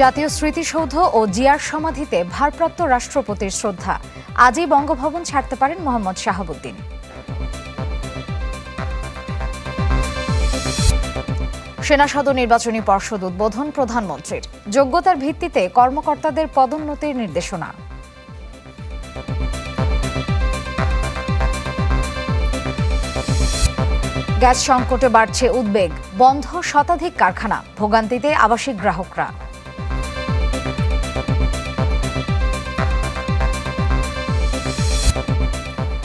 জাতীয় স্মৃতিসৌধ ও জিয়ার সমাধিতে ভারপ্রাপ্ত রাষ্ট্রপতির শ্রদ্ধা। আজই বঙ্গভবন ছাড়তে পারেন মোহাম্মদ শাহাবুদ্দিন। সেনা সদর নির্বাচনী পর্ষদ উদ্বোধন প্রধানমন্ত্রীর। যোগ্যতার ভিত্তিতে কর্মকর্তাদের পদোন্নতির নির্দেশনা। গ্যাস সংকটে বাড়ছে উদ্বেগ, বন্ধ শতাধিক কারখানা, ভোগান্তিতে আবাসিক গ্রাহকরা।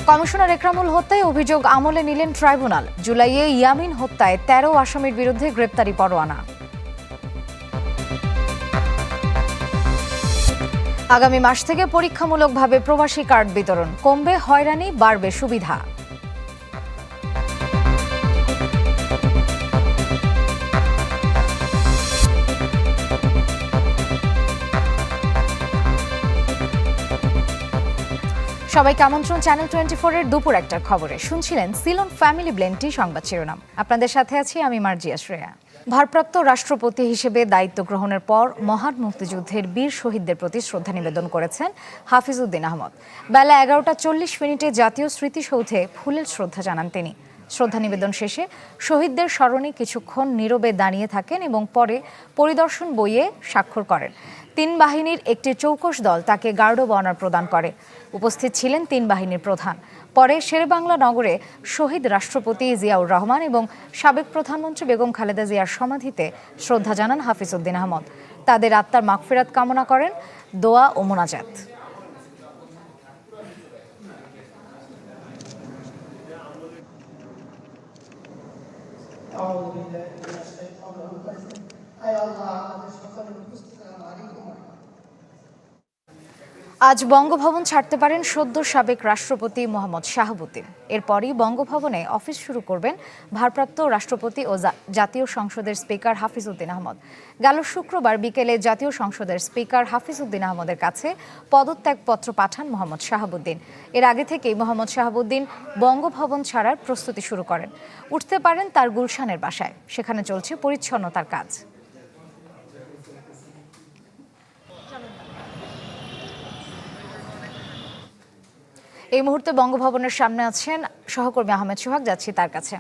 কমিশনার একরামুল হত্যায় অভিযোগ আমলে নিলেন ট্রাইব্যুনাল। জুলাইয়ে ইয়ামিন হত্যায় ১৩ আসামির বিরুদ্ধে গ্রেপ্তারি পরোয়ানা। আগামী মাস থেকে পরীক্ষামূলকভাবে প্রবাসী কার্ড বিতরণ। কমবে হয়রানি, বাড়বে সুবিধা। সবাইকে আমন্ত্রণ চ্যানেল 24-এর দুপুর একটার খবরে। শুনছিলেন সিলন ফ্যামিলি ব্লেন্ডটি সংবাদ শিরোনাম। আপনাদের সাথে আছি আমি মার্জিয়া শ্রেয়া। ভারপ্রাপ্ত রাষ্ট্রপতি হিসেবে দায়িত্ব গ্রহণের পর মহান মুক্তিযুদ্ধের বীর শহীদদের প্রতি শ্রদ্ধা নিবেদন করেছেন হাফিজউদ্দিন আহমদ। বেলা 11টা 40 জাতীয় স্মৃতিসৌধে ফুলেল শ্রদ্ধা জানান তিনি। শ্রদ্ধা নিবেদন শেষে শহীদদের স্মরণে কিছুক্ষণ নীরবে দাঁড়িয়ে থাকেন এবং পরে পরিদর্শন বইয়ে স্বাক্ষর করেন। 3 বাহিনীর একটি চৌকস দল তাকে গার্ড অব অনার প্রদান করে। উপস্থিত ছিলেন 3 বাহিনীর প্রধান। পরে শেরেবাংলা নগরে শহীদ রাষ্ট্রপতি জিয়াউর রহমান এবং সাবেক প্রধানমন্ত্রী বেগম খালেদা জিয়ার সমাধিতে শ্রদ্ধা জানান হাফিজউদ্দিন আহমদ। তাদের আত্মার মাগফিরাত কামনা করেন, দোয়া ও মোনাজাত। আজ বঙ্গভবন ছাড়তে পারেন সদ্য সাবেক রাষ্ট্রপতি মোহাম্মদ শাহাবুদ্দিন। এরপরই বঙ্গভবনে অফিস শুরু করবেন ভারপ্রাপ্ত রাষ্ট্রপতি ও জাতীয় সংসদের স্পিকার হাফিজউদ্দিন আহমদ। গেল শুক্রবার বিকেলে জাতীয় সংসদের স্পিকার হাফিজউদ্দিন আহমদের কাছে পদত্যাগপত্র পাঠান মোহাম্মদ শাহাবুদ্দিন। এর আগে থেকেই মোহাম্মদ শাহাবুদ্দিন বঙ্গভবন ছাড়ার প্রস্তুতি শুরু করেন। উঠতে পারেন তার গুলশানের বাসায়, সেখানে চলছে পরিচ্ছন্নতার কাজ। এই মুহূর্তে বঙ্গভবনের সামনে আছেন সহকর্মী আহমেদ সোহাগ, যাচ্ছি তার কাছে।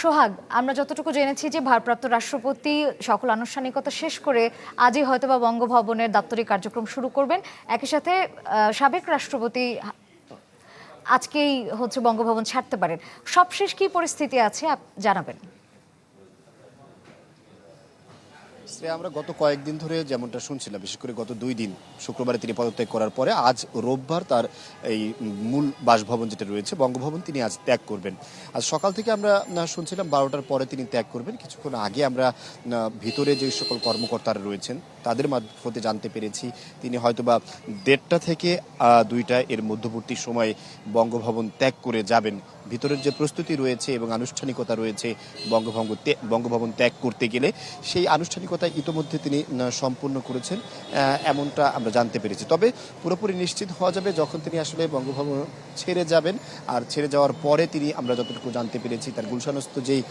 সোহাগ, আমরা যতটুকু জেনেছি যে ভারপ্রাপ্ত রাষ্ট্রপতি সকল আনুষ্ঠানিকতা শেষ করে আজই হয়তোবা বঙ্গভবনের দাপ্তরিক কার্যক্রম শুরু করবেন। একই সাথে সাবেক রাষ্ট্রপতি আজকেই বঙ্গভবন ছাড়তে পারেন। সবশেষ কি পরিস্থিতি আছে জানাবেন। আমরা গত কয়েকদিন ধরে যেমনটা শুনছিলাম, বিশেষ করে গত 2 দিন, শুক্রবারে তিনি পদত্যাগ করার পরে আজ রোববার তার এই মূল বাসভবন যেটা রয়েছে বঙ্গভবন, তিনি আজ ত্যাগ করবেন। আজ সকাল থেকে আমরা শুনছিলাম 12টার পরে তিনি ত্যাগ করবেন। কিছুক্ষণ আগে আমরা ভিতরে যে সকল কর্মকর্তারা রয়েছেন তাদের মারফতে জানতে পেরেছি তিনি হয়তোবা 1:30 থেকে 2টা এর মধ্যবর্তী সময়ে বঙ্গভবন ত্যাগ করে যাবেন। ভিতরের যে প্রস্তুতি রয়েছে এবং আনুষ্ঠানিকতা রয়েছে বঙ্গভবন ত্যাগ করতে গেলে, সেই আনুষ্ঠানিকতা ইতোমধ্যে তিনি সম্পূর্ণ করেছেন, এমনটা আমরা জানতে পেরেছি। তবে পুরোপুরি নিশ্চিত হওয়া যাবে যখন তিনি আসলে বঙ্গভবন ছেড়ে যাবেন। আর ছেড়ে যাওয়ার পরে তিনি, আমরা যতটুকু জানতে পেরেছি, তার গুলশানস্থ যেই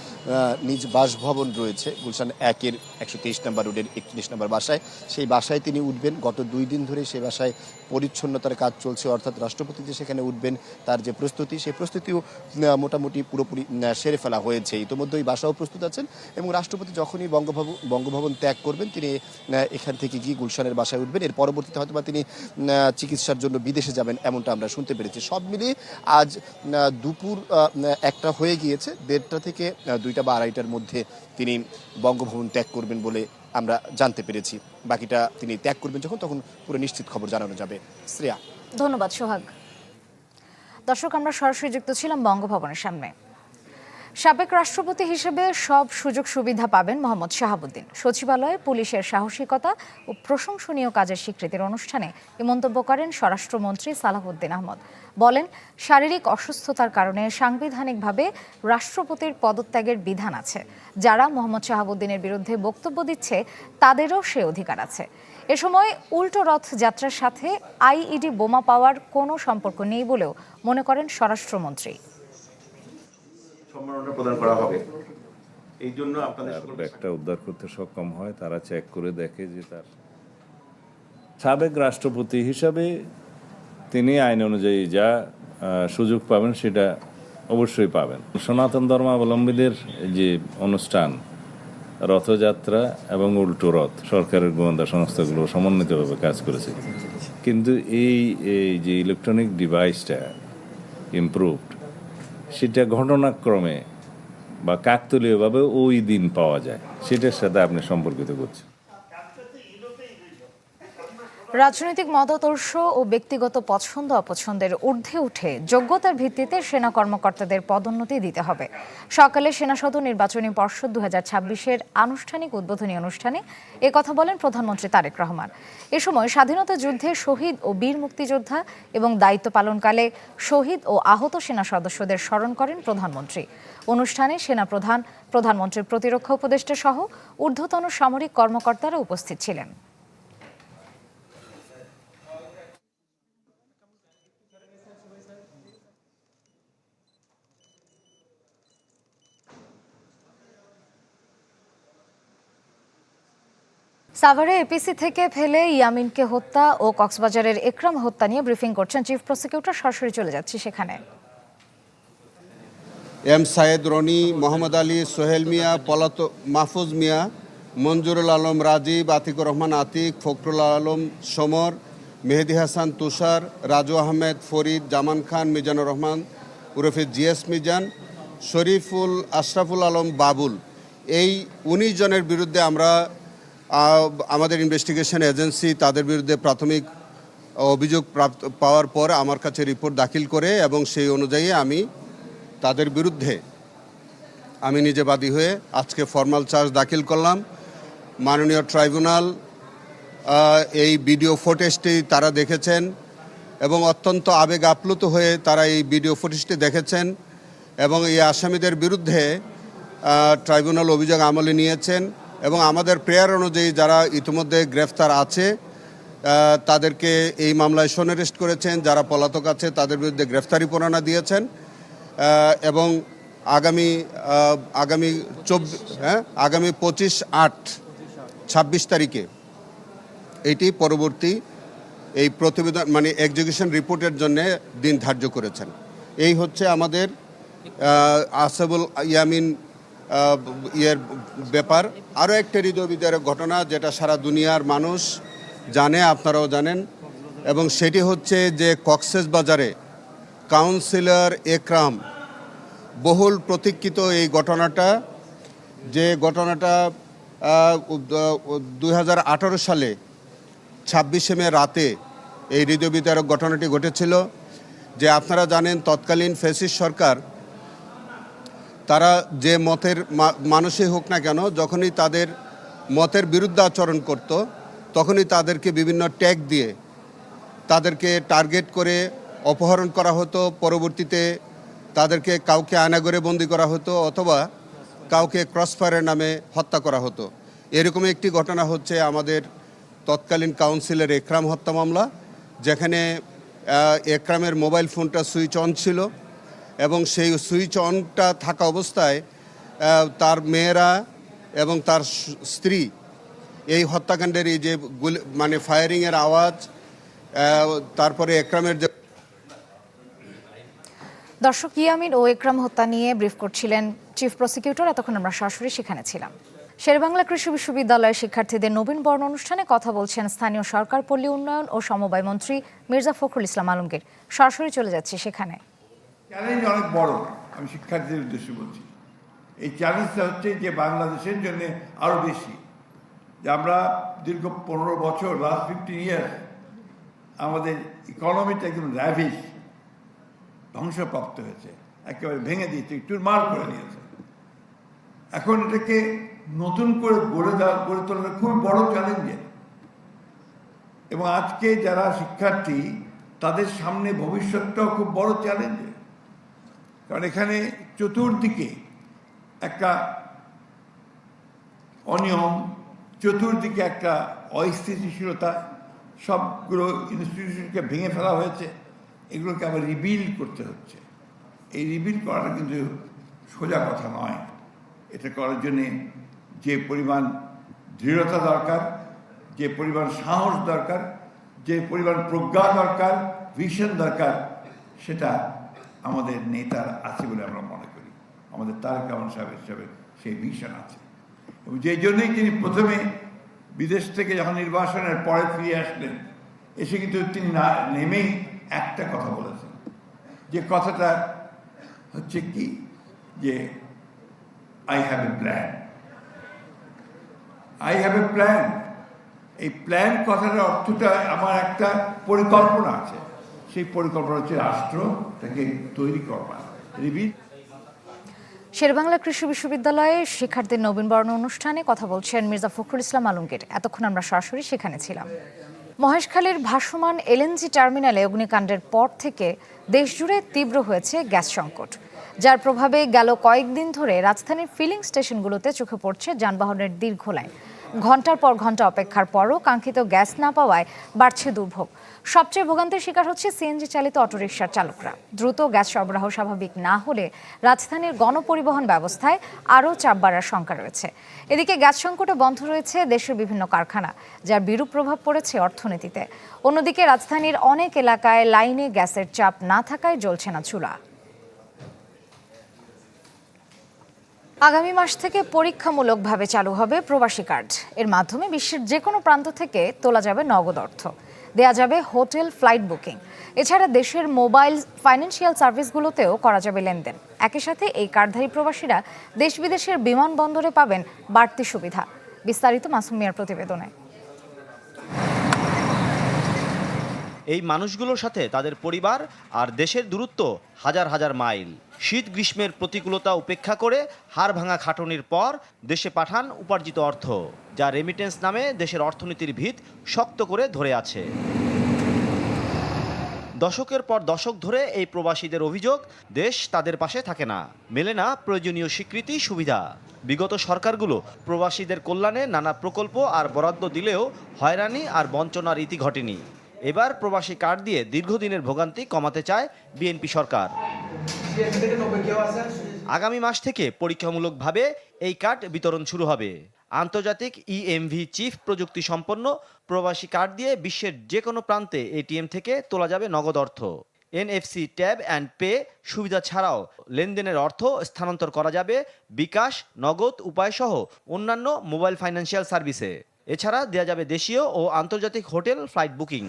নিজ বাসভবন রয়েছে গুলশান 1-এর 123 নম্বর রোডের 31 নম্বর বাসায়, সেই বাসায় তিনি উঠবেন। গত 2 দিন ধরে সেই বাসায় পরিচ্ছন্নতার কাজ চলছে, অর্থাৎ রাষ্ট্রপতি যে সেখানে উঠবেন তার যে প্রস্তুতি, সেই প্রস্তুতিও মোটামুটি পুরোপুরি সেরে ফেলা হয়েছে। ইতিমধ্যেই বাসাও প্রস্তুত আছেন এবং রাষ্ট্রপতি যখনই বঙ্গভবন ত্যাগ করবেন তিনি এখান থেকে গিয়ে গুলশানের বাসায় উঠবেন। এর পরবর্তীতে হয়তোবা তিনি চিকিৎসার জন্য বিদেশে যাবেন, এমনটা আমরা শুনতে পেরেছি। সব মিলিয়ে আজ দুপুর 1টা হয়ে গিয়েছে। 1:30 থেকে 2টা বা 2:30টার মধ্যে তিনি বঙ্গভবন ত্যাগ করবেন বলে আমরা জানতে পেরেছি। বাকিটা তিনি ত্যাগ করবেন যখন, তখন পুরো নিশ্চিত খবর জানানো যাবে। শ্রেয়া, ধন্যবাদ সোহাগ। দর্শক, আমরা সরাসরি যুক্ত ছিলাম বঙ্গভবনের সামনে। সাবেক রাষ্ট্রপতি হিসেবে সব সুযোগ সুবিধা পাবেন মোহাম্মদ শাহাবুদ্দিন। সচিবালয়ে পুলিশের সাহসিকতা ও প্রশংসনীয় কাজের স্বীকৃতির অনুষ্ঠানে এ মন্তব্য করেন স্বরাষ্ট্রমন্ত্রী সালাহউদ্দিন আহমদ। বলেন, শারীরিক অসুস্থতার কারণে সাংবিধানিকভাবে রাষ্ট্রপতির পদত্যাগের বিধান আছে। যারা মোহাম্মদ শাহাবুদ্দিনের বিরুদ্ধে বক্তব্য দিচ্ছে তাদেরও সে অধিকার আছে। এ সময় উল্টো রথ যাত্রার সাথে আইইডি বোমা পাওয়ার কোনো সম্পর্ক নেই বলেও মনে করেন স্বরাষ্ট্রমন্ত্রী। সম্মাননা প্রদান করা হবে। এই জন্য আপনাদের তার সকল ব্যাগটা উদ্ধার করতে সক্ষম হয়, তারা চেক করে দেখে যে তার সাবেক রাষ্ট্রপতি হিসাবে তিনি আইন অনুযায়ী যা সুযোগ পাবেন সেটা অবশ্যই পাবেন। সনাতন ধর্মাবলম্বীদের যে অনুষ্ঠান রথযাত্রা এবং উল্টো রথ সরকারের গোয়েন্দা সংস্থাগুলো সমন্বিতভাবে কাজ করেছে, কিন্তু এই যে ইলেকট্রনিক ডিভাইসটা ইমপ্রুভড সেটা ঘটনাক্রমে বা কাকতালীয়ভাবে ওই দিন পাওয়া যায়, সেটার সাথে আপনি সম্পর্কিত করছেন। রাজনৈতিক মতাদর্শ ও ব্যক্তিগত পছন্দ অপছন্দের ঊর্ধ্বে উঠে যোগ্যতার ভিত্তিতে সেনা কর্মকর্তাদের পদোন্নতি দিতে হবে। সকালে সেনা সদর নির্বাচনী পর্ষদ 2026-এর আনুষ্ঠানিক উদ্বোধনী অনুষ্ঠানে কথা বলেন প্রধানমন্ত্রী তারেক রহমান। এ সময় স্বাধীনতা যুদ্ধে শহীদ ও বীর মুক্তিযোদ্ধা এবং দায়িত্ব পালনকালে শহীদ ও আহত সেনা সদস্যদের স্মরণ করেন প্রধানমন্ত্রী। অনুষ্ঠানে সেনা প্রধান, প্রধানমন্ত্রীর প্রতিরক্ষা উপদেষ্টা সহ ঊর্ধ্বতন সামরিক কর্মকর্তারা উপস্থিত ছিলেন। সাভারে এপিসি থেকে ফেলে ইয়ামিনকে হত্যা ও কক্সবাজারের একরাম হত্যা নিয়ে ব্রিফিং করছেন চিফ প্রসিকিউটর। সরাসরি চলে যাচ্ছি সেখানে। এম সায়েদ রনি, মোহাম্মদ আলী, সোহেল মিয়া, মাহফুজ মিয়া, মঞ্জুরুল আলম রাজীব, আতিকুর রহমান আতিক, ফখরুল আলম সমর, মেহেদি হাসান তুষার, রাজু আহমেদ ফরিদ, জামান খান, মিজানুর রহমান ওরফে জিএস মিজান, শরীফুল আশরাফুল আলম বাবুল, এই 19 জনের বিরুদ্ধে আমরা আমাদের ইনভেস্টিগেশন এজেন্সি তাদের বিরুদ্ধে প্রাথমিক অভিযোগ পাওয়ার পর আমার কাছে রিপোর্ট দাখিল করে এবং সেই অনুযায়ী আমি তাদের বিরুদ্ধে আমি নিজে বাদী হয়ে আজকে ফর্মাল চার্জ দাখিল করলাম। মাননীয় ট্রাইব্যুনাল এই ভিডিও ফুটেজটি তারা দেখেছেন এবং অত্যন্ত আবেগ আপ্লুত হয়ে তারা এই ভিডিও ফুটেজটি দেখেছেন এবং এই আসামিদের বিরুদ্ধে ট্রাইব্যুনাল অভিযোগ আমলে নিয়েছেন এবং আমাদের প্রেয়ার অনুযায়ী যারা ইতিমধ্যে গ্রেফতার আছে তাদেরকে এই মামলায় সনেরেস্ট করেছেন, যারা পলাতক আছে তাদের বিরুদ্ধে গ্রেফতারি পরোয়ানা দিয়েছেন এবং আগামী 25/8/26 তারিখে এটি পরবর্তী এই প্রতিবেদন মানে এক্সিকিউশন রিপোর্টের জন্য দিন ধার্য করেছেন। এই হচ্ছে আমাদের আসাবুল ইয়ামিন ইয়ের ব্যাপার। আরও একটা হৃদয়বিদারক ঘটনা যেটা সারা দুনিয়ার মানুষ জানে, আপনারাও জানেন, এবং সেটি হচ্ছে যে কক্সবাজারে কাউন্সিলর একরাম, বহুল প্রতীক্ষিত এই ঘটনাটা, যে ঘটনাটা 2018 সালে 26শে মে রাতে এই হৃদয়বিদারক ঘটনাটি ঘটেছিল। যে আপনারা জানেন তৎকালীন ফ্যাসিস্ট সরকার তারা যে মতের মানুষই হোক না কেন, যখনই তাদের মতের বিরুদ্ধে আচরণ করত তখনই তাদেরকে বিভিন্ন ট্যাগ দিয়ে তাদেরকে টার্গেট করে অপহরণ করা হতো, পরবর্তীতে তাদেরকে কাউকে আয়নাঘরে বন্দি করা হতো অথবা কাউকে ক্রসফায়ারের নামে হত্যা করা হতো। এরকম একটি ঘটনা হচ্ছে আমাদের তৎকালীন কাউন্সিলর একরাম হত্যা মামলা, যেখানে একরামের মোবাইল ফোনটা সুইচ অন ছিল এবং সেই সুইচ অনটা থাকা অবস্থায় তার মেয়েরা এবং তার স্ত্রী এই হত্যাকাণ্ডের এই যে মানে ফায়ারিংয়ের আওয়াজ, তারপরে একরামের যে দর্শক, ইয়ামিন ও একরাম হত্যা নিয়ে ব্রিফ করছিলেন চিফ প্রসিকিউটর। এতক্ষণ আমরা সরাসরি সেখানে ছিলাম। শেরেবাংলা কৃষি বিশ্ববিদ্যালয়ের শিক্ষার্থীদের নবীন বরণ অনুষ্ঠানে কথা বলছেন স্থানীয় সরকার, পল্লী উন্নয়ন ও সমবায় মন্ত্রী মির্জা ফখরুল ইসলাম আলমগীর। সরাসরি চলে যাচ্ছি সেখানে। চ্যালেঞ্জ অনেক বড়, আমি শিক্ষার্থীদের উদ্দেশ্যে বলছি। এই চ্যালেঞ্জটা হচ্ছে যে বাংলাদেশের জন্য আরও বেশি, যে আমরা দীর্ঘ 15 বছর, লাস্ট 15 ইয়ার্স আমাদের ইকোনমিটা একদম র্যাভিশ, ধ্বংসপ্রাপ্ত হয়েছে, একেবারে ভেঙে দিয়েছে, চুরমার করে দিয়েছে। এখন এটাকে নতুন করে গড়ে তোলা খুব বড় চ্যালেঞ্জের, এবং আজকে যারা শিক্ষার্থী তাদের সামনে ভবিষ্যৎটাও খুব বড় চ্যালেঞ্জের। কারণ এখানে চতুর্দিকে একটা অনিয়ম, চতুর্দিকে একটা অস্থিতিশীলতা, সবগুলো ইনস্টিটিউশনকে ভেঙে ফেলা হয়েছে, এগুলোকে আবার রিবিল্ড করতে হচ্ছে। এই রিবিল্ড করাটা কিন্তু সোজা কথা নয়। এটা করার জন্যে যে পরিমাণ দৃঢ়তা দরকার, যে পরিমাণ সাহস দরকার, যে পরিমাণ প্রজ্ঞা দরকার, ভিশন দরকার, সেটা আমাদের নেতার আছে বলে আমরা মনে করি। আমাদের তারেক রহমান সাহেবের সেই ভিশন আছে, এবং যেই জন্যই তিনি প্রথমে বিদেশ থেকে যখন নির্বাসনের পরে ফিরে আসলেন, এসে কিন্তু তিনি না নেমেই একটা কথা বলেছেন, যে কথাটা হচ্ছে কি, যে I have a plan. I have a plan. এই প্ল্যান কথাটার অর্থটা আমার একটা পরিকল্পনা আছে, সেই পরিকল্পনা হচ্ছে রাষ্ট্রটাকে তৈরি করবা। শেরেবাংলা কৃষি বিশ্ববিদ্যালয়ে শিক্ষার্থীর নবীনবরণ অনুষ্ঠানে কথা বলছেন মির্জা ফখরুল ইসলাম আলমগীর। এতক্ষণ আমরা সরাসরি সেখানে ছিলাম। মহেশখালীর ভাসমান এলএনজি টার্মিনালে অগ্নিকাণ্ডের পর থেকে দেশজুড়ে তীব্র হয়েছে গ্যাস সংকট, যার প্রভাবে গেল কয়েকদিন ধরে রাজধানীর ফিলিং স্টেশনগুলোতে চোখে পড়ছে যানবাহনের দীর্ঘ লাইন। ঘন্টার পর ঘন্টা অপেক্ষার পরও কাঙ্ক্ষিত গ্যাস না পাওয়ায় বাড়ছে দুর্ভোগ। সবচেয়ে ভোগান্তির শিকার হচ্ছে সিএনজি চালিত অটোরিকশার চালকরা। দ্রুত গ্যাস সরবরাহ স্বাভাবিক না হলে রাজধানীর গণপরিবহন ব্যবস্থায় আরও চাপ বাড়ার শঙ্কা রয়েছে। এদিকে গ্যাস সংকটে বন্ধ রয়েছে দেশের বিভিন্ন কারখানা, যার বিরূপ প্রভাব পড়েছে অর্থনীতিতে। অন্যদিকে রাজধানীর অনেক এলাকায় লাইনে গ্যাসের চাপ না থাকায় জ্বলছে না চুলা। আগামী মাস থেকে পরীক্ষামূলকভাবে চালু হবে প্রবাসী কার্ড। এর মাধ্যমে বিশ্বের যে কোনো প্রান্ত থেকে তোলা যাবে নগদ অর্থ, দেয়া যাবে হোটেল, ফ্লাইট বুকিং। এছাড়া দেশের মোবাইল ফাইন্যান্সিয়াল সার্ভিসগুলোতেও করা যাবে লেনদেন। একই সাথে এই কার্ডধারী প্রবাসীরা দেশ বিদেশের বিমানবন্দরে পাবেন বাড়তি সুবিধা। বিস্তারিত মাসুম মিয়ার প্রতিবেদনে। এই মানুষগুলোর সাথে তাদের পরিবার আর দেশের দূরত্ব হাজার হাজার মাইল। শীত গ্রীষ্মের প্রতিকূলতা উপেক্ষা করে হাড় ভাঙা খাটুনির পর দেশে পাঠান উপার্জিত অর্থ, যা রেমিটেন্স নামে দেশের অর্থনীতির ভিত শক্ত করে ধরে আছে। দশকের পর দশক ধরে এই প্রবাসীদের অভিযোগ, দেশ তাদের পাশে থাকে না, মেলে না প্রয়োজনীয় স্বীকৃতি, সুবিধা। বিগত সরকারগুলো প্রবাসীদের কল্যাণে নানা প্রকল্প আর বরাদ্দ দিলেও হয়রানি আর বঞ্চনার ইতি ঘটেনি। এবার প্রবাসী কার্ড দিয়ে দীর্ঘদিনের ভোগান্তি কমাতে চায় বিএনপি সরকার। আগামী মাস থেকে পরীক্ষামূলকভাবে এই কার্ড বিতরণ শুরু হবে। আন্তর্জাতিক ইএমভি চিফ প্রযুক্তি সম্পন্ন প্রবাসী কার্ড দিয়ে বিশ্বের যে কোনো প্রান্তে এটিএম থেকে তোলা যাবে নগদ অর্থ। এনএফসি ট্যাব অ্যান্ড পে সুবিধা ছাড়াও লেনদেনের অর্থ স্থানান্তর করা যাবে বিকাশ, নগদ উপায়সহ অন্যান্য মোবাইল ফাইন্যান্সিয়াল সার্ভিসে। এছাড়া দেওয়া যাবে দেশীয় ও আন্তর্জাতিক হোটেল, ফ্লাইট বুকিং।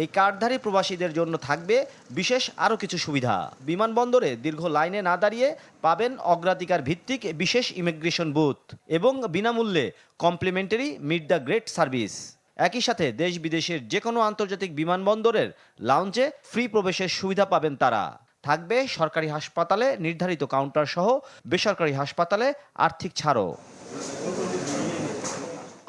এই কার্ডধারী প্রবাসীদের জন্য থাকবে বিশেষ আরও কিছু সুবিধা। বিমানবন্দরে দীর্ঘ লাইনে না দাঁড়িয়ে পাবেন অগ্রাধিকার ভিত্তিক বিশেষ ইমিগ্রেশন বুথ এবং বিনামূল্যে complimentary meet the great service. একই সাথে দেশ বিদেশের যে কোনো আন্তর্জাতিক বিমানবন্দরের লাউঞ্জে ফ্রি প্রবেশের সুবিধা পাবেন তারা। থাকবে সরকারি হাসপাতালে নির্ধারিত কাউন্টার সহ বেসরকারি হাসপাতালে আর্থিক ছাড়ও।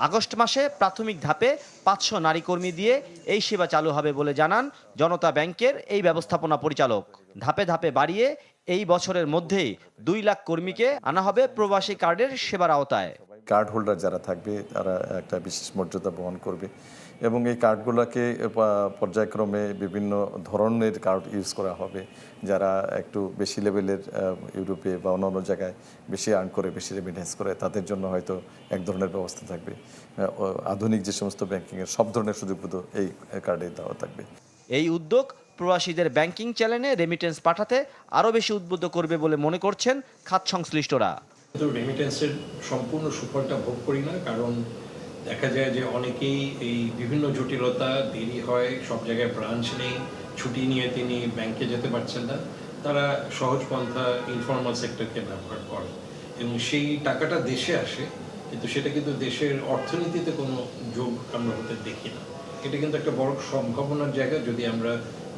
আগস্ট মাসে প্রাথমিক ধাপে 500 নারী কর্মী দিয়ে এই সেবা চালু হবে বলে জানান জনতা ব্যাংকের এই ব্যবস্থাপনা পরিচালক। ধাপে ধাপে বাড়িয়ে এই বছরের মধ্যেই 2 লাখ কর্মীকে আনা হবে প্রবাসী কার্ডের সেবার আওতায়। কার্ড হোল্ডার যারা থাকবে তারা একটা বিশেষ মর্যাদা বহন করবে এবং এই কার্ডগুলোকে পর্যায়ক্রমে বিভিন্ন ধরনের কার্ড ইউজ করা হবে। যারা একটু বেশি লেভেলের ইউরোপে বা অন্যান্য জায়গায় বেশি আর্ন করে, বেশি রেমিটেন্স করে, তাদের জন্য হয়তো এক ধরনের ব্যবস্থা থাকবে। আধুনিক যে সমস্ত ব্যাংকিংয়ের সব ধরনের সুযোগ এই কার্ডে দেওয়া থাকবে। এই উদ্যোগ প্রবাসীদের ব্যাংকিং চ্যানেলে রেমিটেন্স পাঠাতে আরও বেশি উদ্বুদ্ধ করবে বলে মনে করছেন খাত সংশ্লিষ্টরা। রেমিটেন্সের সম্পূর্ণ সুফলটা ভোগ করি না, কারণ দেখা যায় যে অনেকেই এই বিভিন্ন জটিলতা, দেরি হয়, সব জায়গায় ব্রাঞ্চ নেই, ছুটি নিয়ে তিনি ব্যাংকে যেতে পারছেন না। তারা সহজ পন্থা ইনফর্মাল সেক্টরকে ব্যবহার করে এবং সেই টাকাটা দেশে আসে, কিন্তু সেটা কিন্তু দেশের অর্থনীতিতে কোনো যোগ আমরা হতে দেখি না। এটা কিন্তু একটা বড় সম্ভাবনার জায়গা যদি আমরা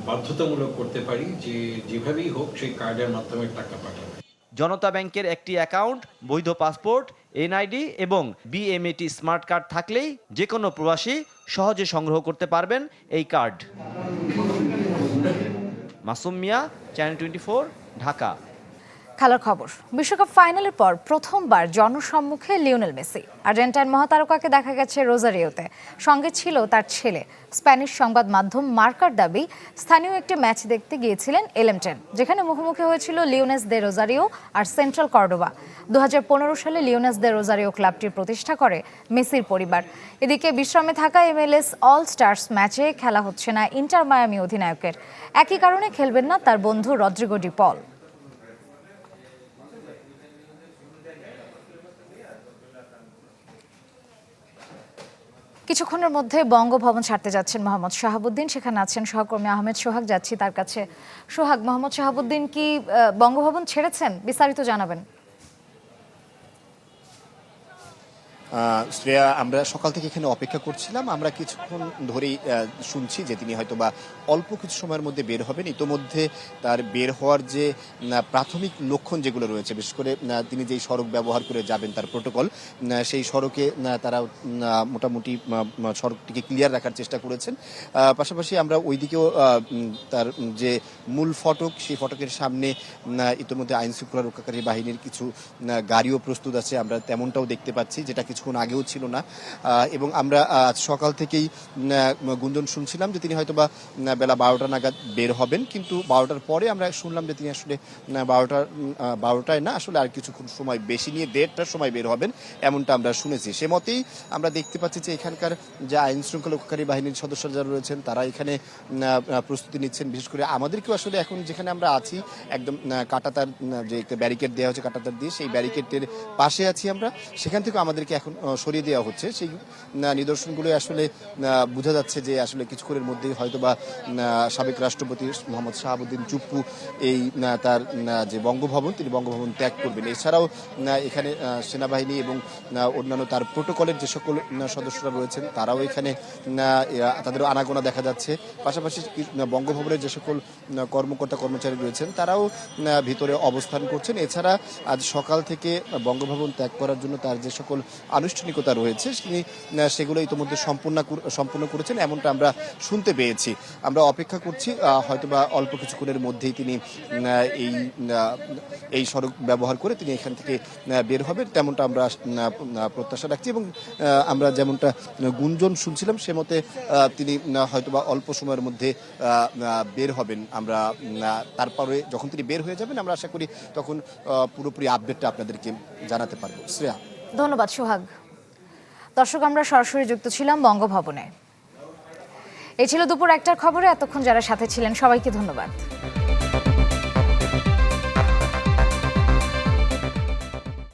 বাধ্যতামূলক করতে পারি যে যেভাবেই হোক সেই কার্ডের মাধ্যমে টাকা পাঠাবে। জনতা ব্যাংকের একটি অ্যাকাউন্ট, বৈধ পাসপোর্ট, এনআইডি এবং বিএমএটি স্মার্ট কার্ড থাকলেই যে কোনো প্রবাসী সহজে সংগ্রহ করতে পারবেন এই কার্ড। মাসুম মিয়া, চ্যানেল 24, ঢাকা। খেলার খবর। বিশ্বকাপ ফাইনালের পর প্রথমবার জনসম্মুখে লিওনেল মেসি। আর্জেন্টাইন মহাতারকাকে দেখা গেছে রোজারিওতে, সঙ্গে ছিল তার ছেলে। স্প্যানিশ সংবাদ মাধ্যম মার্কার দাবি, স্থানীয় একটি ম্যাচ দেখতে গিয়েছিলেন এলেম10, যেখানে মুখোমুখি হয়েছিল লিওনেস দে রোজারিও আর সেন্ট্রাল কর্ডোবা। 2015 সালে লিওনেস দে রোজারিও ক্লাবটির প্রতিষ্ঠা করে মেসির পরিবার। এদিকে বিশ্রামে থাকা MLS অল স্টার্স ম্যাচে খেলা হচ্ছে না ইন্টার মায়ামি অধিনায়কের। একই কারণে খেলবেন না তার বন্ধু রদ্রিগো ডি পল। কিছুক্ষণের মধ্যে বঙ্গভবন ছাড়তে যাচ্ছেন মোহাম্মদ শাহাবুদ্দিন। সেখানে আছেন সহকর্মী আহমেদ সোহাগ। যাচ্ছি তার কাছে। সোহাগ, মোহাম্মদ শাহাবুদ্দিন কি বঙ্গভবন ছেড়েছেন? বিস্তারিত জানাবেন। শ্রেয়া, আমরা সকাল থেকে এখানে অপেক্ষা করছিলাম। আমরা কিছুক্ষণ ধরেই শুনছি যে তিনি হয়তো বা অল্প কিছু সময়ের মধ্যে বের হবেন। ইতোমধ্যে তার বের হওয়ার যে প্রাথমিক লক্ষণ যেগুলো রয়েছে, বিশেষ করে তিনি যেই সড়ক ব্যবহার করে যাবেন, তার প্রোটোকল, সেই সড়কে তারা মোটামুটি সড়কটিকে ক্লিয়ার রাখার চেষ্টা করেছেন। পাশাপাশি আমরা ওইদিকেও তার যে মূল ফটক, সেই ফটকের সামনে ইতোমধ্যে আইন শৃঙ্খলা রক্ষাকারী বাহিনীর কিছু গাড়িও প্রস্তুত আছে। আমরা তেমনটাও দেখতে পাচ্ছি, যেটা কিছুক্ষণ আগেও ছিল না। এবং আমরা সকাল থেকেই গুঞ্জন শুনছিলাম যে তিনি হয়তোবা বেলা 12টা নাগাদ বের হবেন, কিন্তু 12টার পরে আমরা শুনলাম যে তিনি আসলে 12টায় না, আসলে আর কিছুক্ষণ সময় বেশি নিয়ে 1:30টার সময় বের হবেন, এমনটা আমরা শুনেছি। সে মতেই আমরা দেখতে পাচ্ছি যে এখানকার যে আইন শৃঙ্খলা রক্ষাকারী বাহিনীর সদস্যরা যারা রয়েছেন, তারা এখানে প্রস্তুতি নিচ্ছেন। বিশেষ করে আমাদেরকেও আসলে এখন যেখানে আমরা আছি, একদম কাঁটাতার যে একটা ব্যারিকেড দেওয়া হচ্ছে কাঁটাতার দিয়ে, সেই ব্যারিকেডের পাশে আছি আমরা। সেখান থেকে আমাদেরকে এখন সরিয়ে দেওয়া হচ্ছে। সেই নিদর্শনগুলো আসলে বোঝা যাচ্ছে যে আসলে কিছুক্ষণের মধ্যেই হয়তোবা সাবেক রাষ্ট্রপতি মোহাম্মদ শাহাবুদ্দিন চুপ্পু এই তার যে বঙ্গভবন, তিনি বঙ্গভবন ত্যাগ করবেন। এছাড়াও এখানে সেনাবাহিনী এবং অন্যান্য তার প্রোটোকলের যে সকল সদস্যরা রয়েছেন, তারাও এখানে তাদের আনাগোনা দেখা যাচ্ছে। পাশাপাশি বঙ্গভবনের যে সকল কর্মকর্তা কর্মচারী রয়েছেন, তারাও ভিতরে অবস্থান করছেন। এছাড়া আজ সকাল থেকে বঙ্গভবন ত্যাগ করার জন্য তার যে সকল আনুষ্ঠানিকতা রয়েছে, তিনি সেগুলো ইতিমধ্যে সম্পূর্ণ করেছেন, এমনটা আমরা শুনতে পেয়েছি। আমরা অপেক্ষা করছি, হয়তোবা অল্প কিছুক্ষণের মধ্যেই তিনি এই সড়ক ব্যবহার করে তিনি এখান থেকে বের হবেন, তেমনটা আমরা প্রত্যাশা রাখছি। এবং আমরা যেমনটা গুঞ্জন শুনছিলাম, সে মতে তিনি হয়তোবা অল্প সময়ের মধ্যে বের হবেন। আমরা তারপরে যখন তিনি বের হয়ে যাবেন, আমরা আশা করি তখন পুরোপুরি আপডেটটা আপনাদেরকে জানাতে পারবো। শ্রেয়া, ধন্যবাদ সোহাগ। দর্শক, আমরা সরাসরি যুক্ত ছিলাম বঙ্গভবনে। এই ছিল দুপুর 1টার খবরে। এতক্ষণ যারা সাথে ছিলেন সবাইকে ধন্যবাদ।